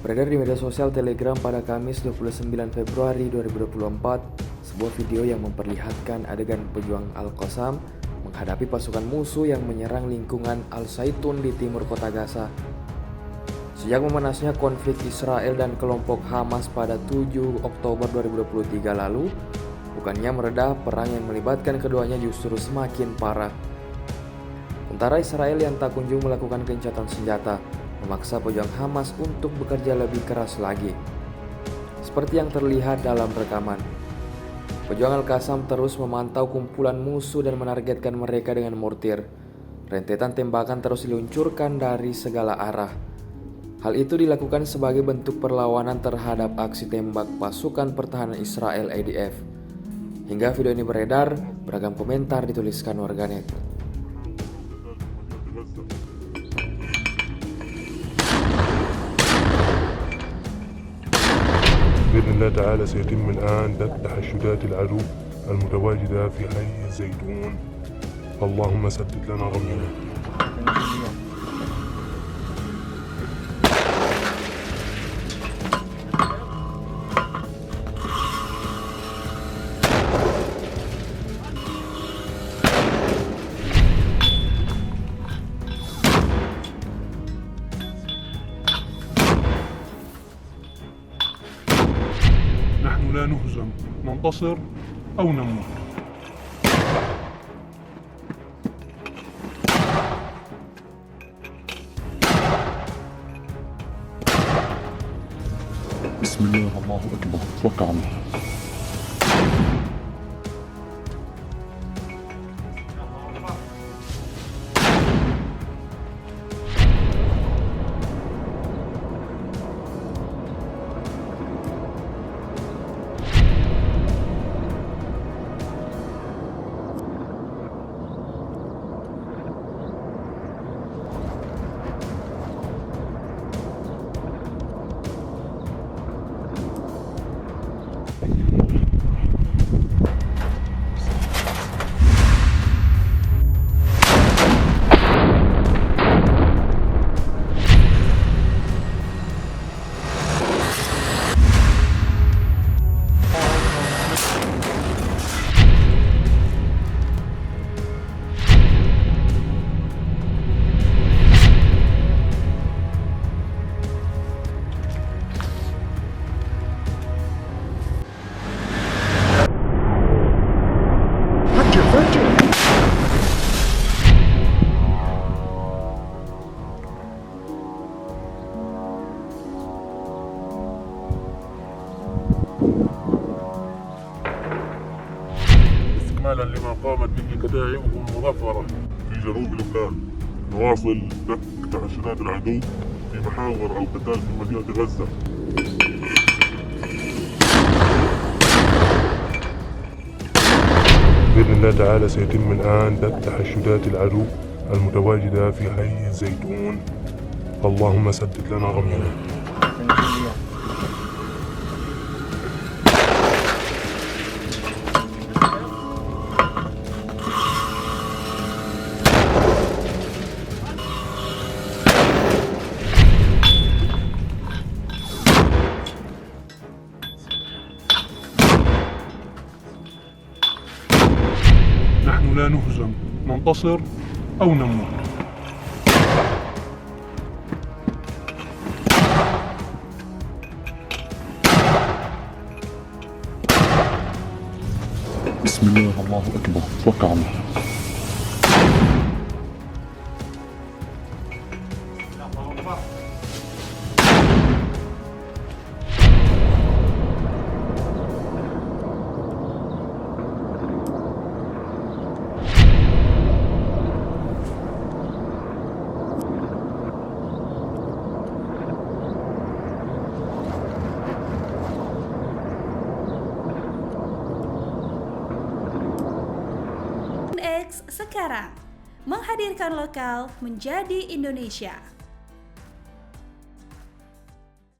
Beredar di media sosial Telegram pada Kamis 29 Februari 2024, sebuah video yang memperlihatkan adegan pejuang Al-Qassam menghadapi pasukan musuh yang menyerang lingkungan Al-Zaitun di timur kota Gaza. Sejak memanasnya konflik Israel dan kelompok Hamas pada 7 Oktober 2023 lalu, bukannya mereda, perang yang melibatkan keduanya justru semakin parah. Tentara Israel yang tak kunjung melakukan gencatan senjata memaksa pejuang Hamas untuk bekerja lebih keras lagi. Seperti yang terlihat dalam rekaman, pejuang Al-Qassam terus memantau kumpulan musuh dan menargetkan mereka dengan mortir. Rentetan tembakan terus diluncurkan dari segala arah. Hal itu dilakukan sebagai bentuk perlawanan terhadap aksi tembak pasukan pertahanan Israel IDF. Hingga video ini beredar, beragam komentar dituliskan warganet. بإذن الله تعالى سيتم الآن دك تحشدات العدو المتواجدة في حي الزيتون. اللهم سدد لنا رمينا. نحن لا نهزم، ننتصر أو نموت. بسم الله الله أكبر، توكلنا. استكمالا لما قامت به كتائبهم المظفرة في جنوب لبنان، نواصل دك تحشدات العدو في محاور القتال في مدينة غزة. بإذن الله تعالى سيتم الآن دك تحشدات العدو المتواجدة في حي الزيتون. اللهم سدد لنا رمينا. نحن لا نهزم، ننتصر أو نموت. بسم الله الله أكبر، توكلنا. Sekarang menghadirkan lokal menjadi Indonesia.